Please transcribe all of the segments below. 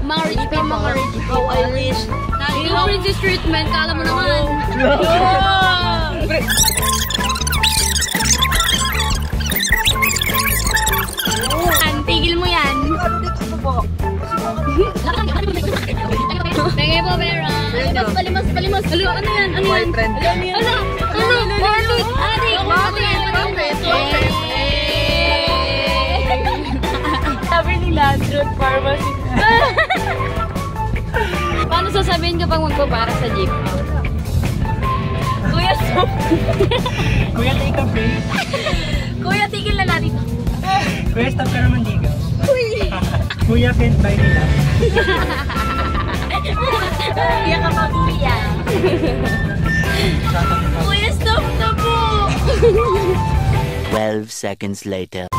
Mga rich people. Mga rich people. How I wish. Yung princess treatment, kala mo naman. Tigil mo yan. Thank you po, Vera. Palimas. Ano yan? Ano yan? Sabi nila, Truth Pharmacy. Paano sasabihin kapag magpapara sa jeep? Kuya, stop. Kuya, take a break. Kuya, tigil na natin. Kuya, stop ka naman dito. Kuya, can't buy nila. Kuya ka pa, kuya. Kuya, stop na po. 12 seconds later.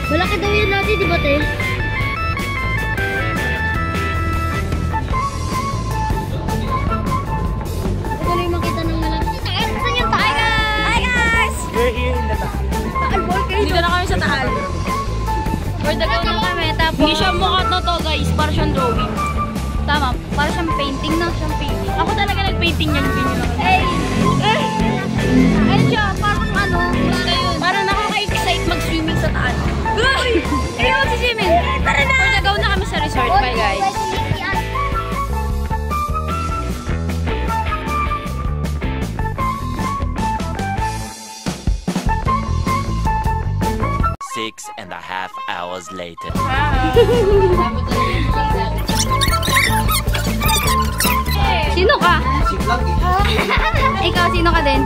Malaki daw yun natin, di ba, te? Ito na yung makita ng malaki. Saan yung taal? Hi, guys! We're here in the back. Dito na kami sa taal. For the go na kami, tapos... Hindi siya mukha to, guys. Para siyang drawing. Tama, para siyang painting na. Ako talaga nag-painting yan. Ayun siya, parang ano, parang nakaka-excite mag-swimming sa taal. Uy! Ayaw mag-swimming! Tara na! For the go na kami sa resort. Bye, guys! Six and a half hours later. Sino ka? Si Vlog eh. Ikaw, sino ka din?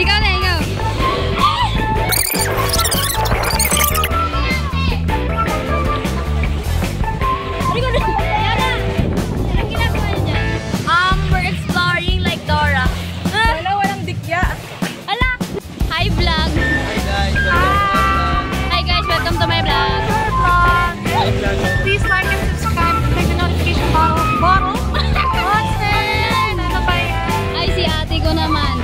Ikaw na, ikaw. We're exploring like Dora. Walang dikya. Hala! Hi, vlog! Hi guys, welcome to my vlog. Please like and subscribe. Click the notification bottle. What's that? Ano ba yan? Ay, si ate ko naman.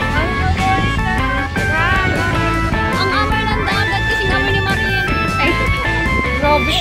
Ang amoy ng dagat kasing amoy ni Marin. Robby.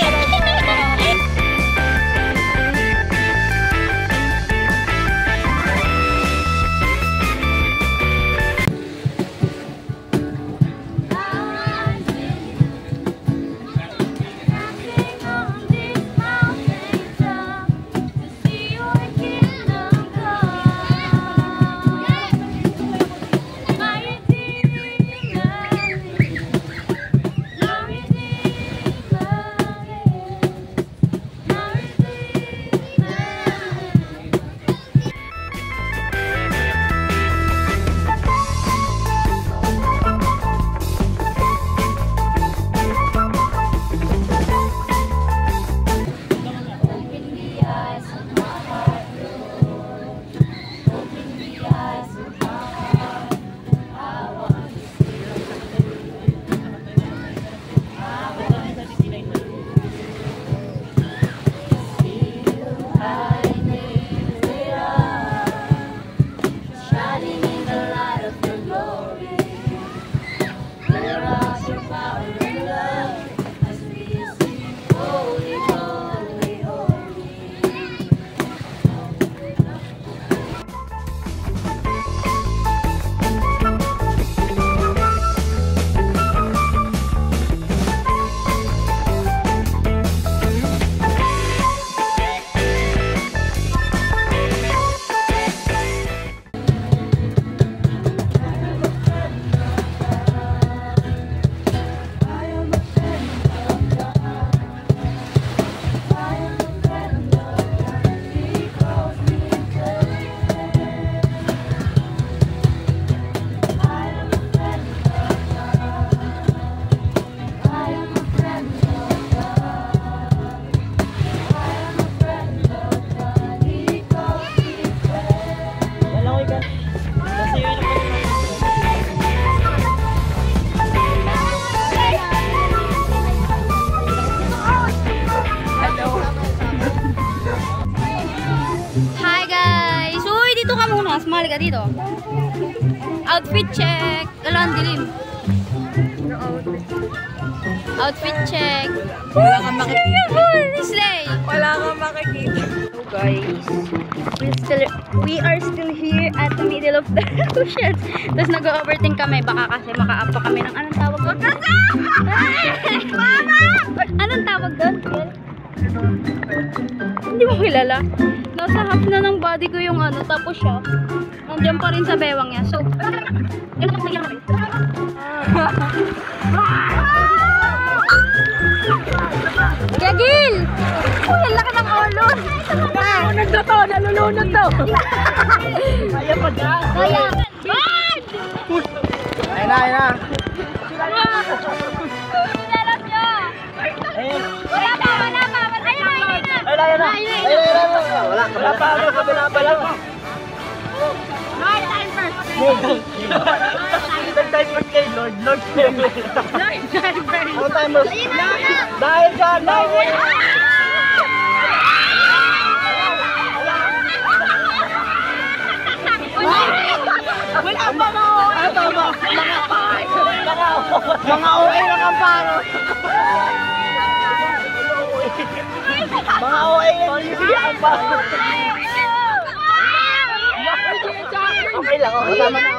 halika dito. Outfit check. Wala, ang dilim. Outfit check. Wala kang makikita. Slay. Wala kang makikita. So guys, we are still here at the middle of the ocean. Tapos nag-overthink kami. Baka kasi maka-up pa kami ng anong tawag doon? Anong tawag doon? Hindi mo kilala. Nasa half na ng body ko yung ano. Tapos siya, nandiyan pa rin sa bewang niya. So, Gagil! Uy, ang laki ng ulo! Nalulunod na to! Nalulunod to! Kaya pa dyan! Kaya! Ayun na, ayun na. Nilalap nyo! Wala pa! Wala pa! Ayun na! Ayun na, ayun na. Wala pa, kabila pa lang. Lord, time first! Time first kay Lord. Lord time first. Ano time first? Dahil dyan, dahil! Wala pa mga Mga OA ng Amparo. Mga OA ng Amparo. Okay lang, oh. Tama na.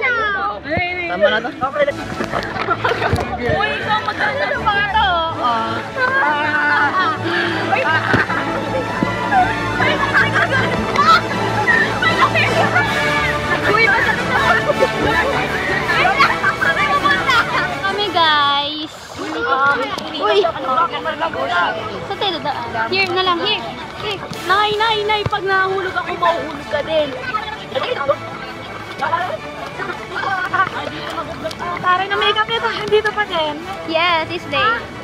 Tama na to? Okay lang. Uy, ikaw maganda ng mga to. Uy, masakit na kami guys. Uy, sa tayo dadaan. Here na lang, here. Nay, pag nahulog ako, mahuhulog ka din. Taray na makeup nito. Dito pa din. Yes, this day.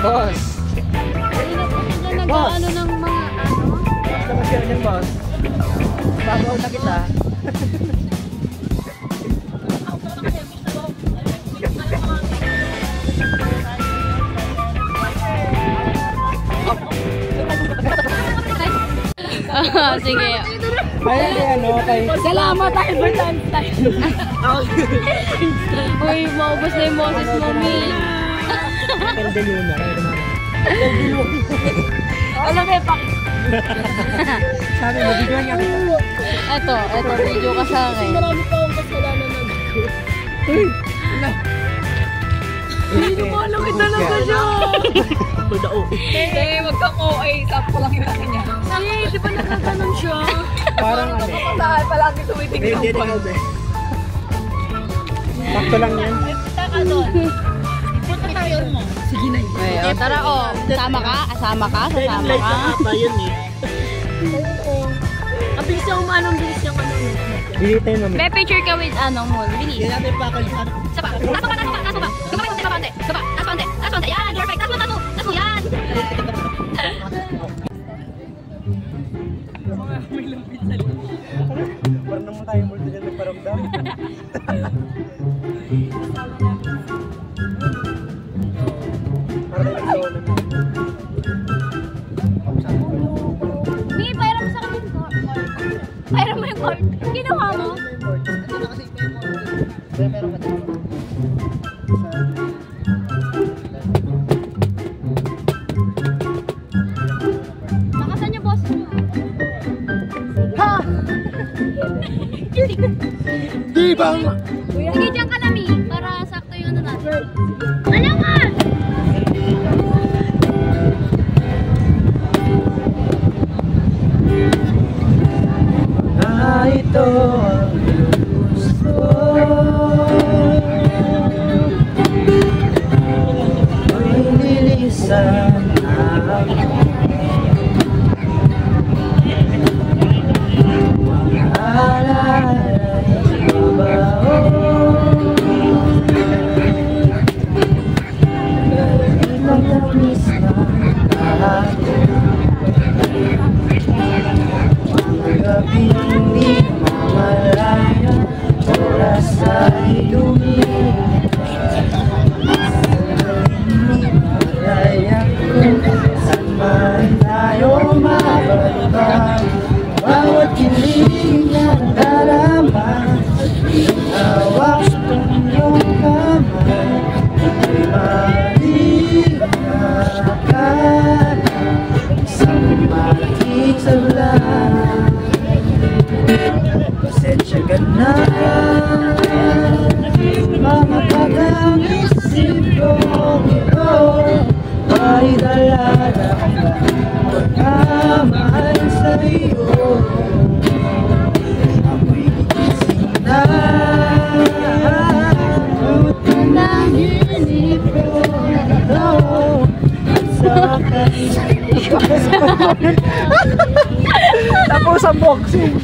Boss! Boss! Ano ng mga ano? Basta mag-share din, boss. Babaw na kita. Sige. Ayun, ano, kay... Salamat tayo for time. Uy, maubos na yung boses mo, Mi. Caldeluna. Alam mo, pak. Sabi mo, bigyan nga kita. Eto, video ka sa akin. Marami pa akong kasalanan na. Uy! Malaki talaga siya. Eh, wag kang OA. Sakto lang yung laki niya. Di ba nagkaganon siya? Parang ano. Dahil palagi tumitingin Hindi, ang hindi, sakto lang yan. Taka doon. Sige na. Ay, tara, Sama ka? Sasama ka? Yun eh. Ang bilis niya umanong, bilis niya umanong. Bili tayo naman. May picture ka with mo, bilis. Hindi natin pakalisan. Saba, taas pa. Yan, perfect. Taas mo, yan. Parang naman tayo multi dyan nagparamdam. Parang tayo nagsawa Mi, pairam mo sa akin. Pairam mo yung cord. Ginawa mo? meron ka dito. Di bang? Sige, dyan ka lami. Para sakto yung ano natin. Alaman! Na ito ang gusto. May nilisan ako. Bawat kilig na nadarama, hawak sa inyong kamay, ay maligyan isang mating sablan. Pasensya ka na, mga pag-ang-isip ko ito ay dalala pagkamahal sa'yo. Ako'y gigising na, panaginip ko ito at sakay. Tapos ang boxing.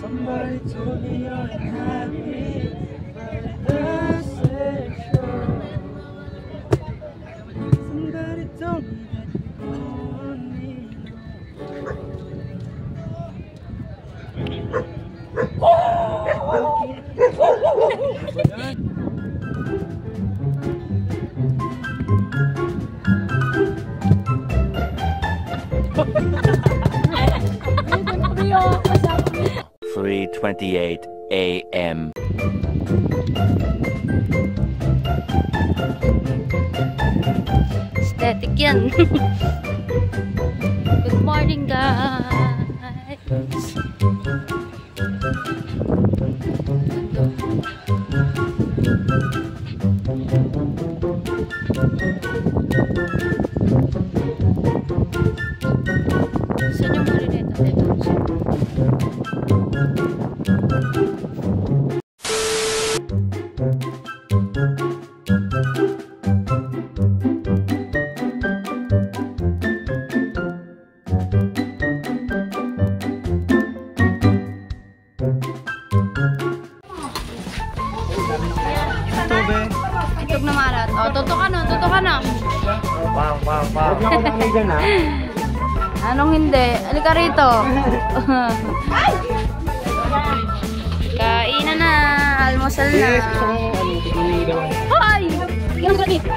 Somebody told me you're unhappy, but it doesn't show. Somebody told me that you want me. Rio, 3:28 a.m. Aesthetic yan. Good morning, guys. Saan yung huli nito? Itog na marat. O, tuto ka na, tuto ka na. Wow. Huwag na kumamay dyan, ha? Anong hindi? Halika rito. Kainan na. Almusal na. Hoy! Tingnan ko dito.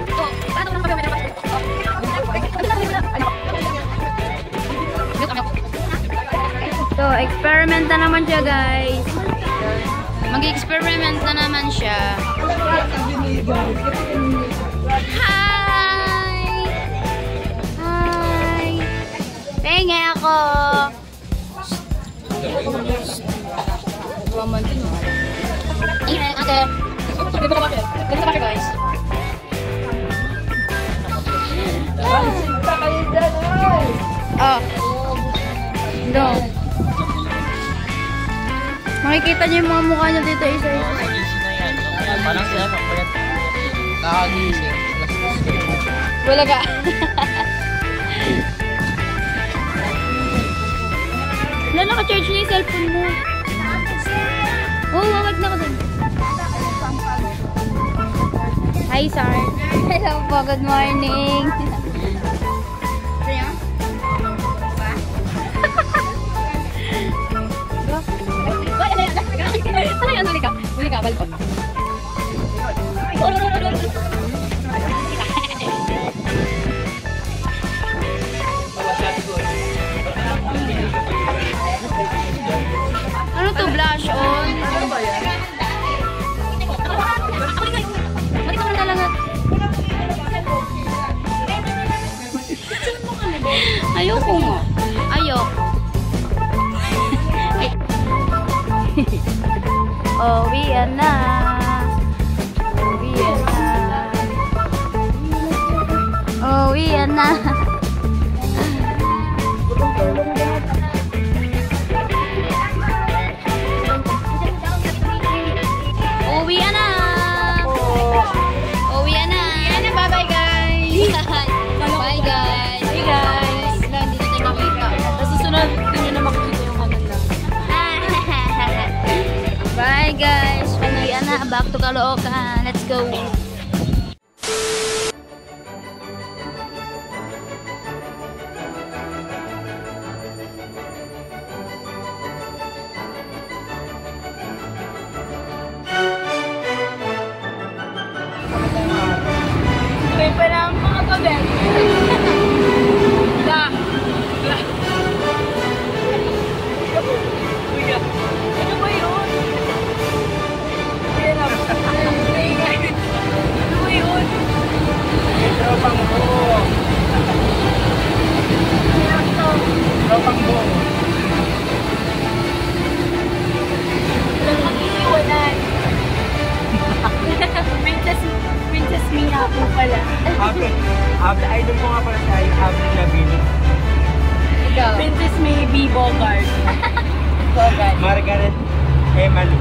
So, experiment na naman siya, guys. Mag-experiment na naman siya. Hi! Hi! Penge ako! Ingay, ate! Ganito ba siya, guys? Oh! No! Makikita niyo yung mga mukha niyo dito isa-isa. Parang sila magpayat. Nakagising. Wala ka. Wala, naka-charge na yung cellphone mo. Oo, wawag na ka dun. Hi, Sar. Hello po, good morning. Ano yan? Huli ka. Huli ka, balkon. Ano to? Blush on? Ano ba yan? Balik mo na lang. Ayoko nga. Ayoko. Oh, Uwian na. Uwian na. Uwian na. Uwian na. Uwian na. Bye-bye, guys. Bye, guys. Hey, guys. Hindi na tayo makita. Kasi sunod, hindi na makikita yung kanan lang. Bye, guys. Uwian na. Back to Caloocan. Let's go. May parang mga kabel. Da. Ano ba yun? Hirap. Ano ba yun? Tropang buo. Tropang buo. Walang mag-iiwanan. Princess Mina po pala. Abla, idol ko nga pala tayo, Avril Lavigne. Ikaw. Princess Maybe Bogart. Bogart. Margaret Emily.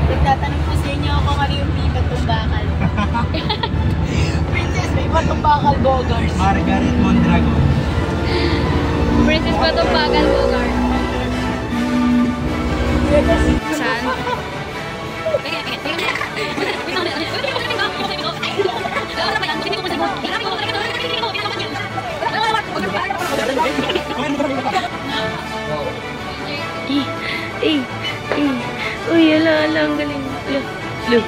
Nagtatanong po sa inyo ako kami yung Viva Tumbakal. Princess Maybe Tumbakal Bogart. Margaret Mondragon. Princess pa Tumbakal Bogart. Saan? Uy, ala, ang galing. Look.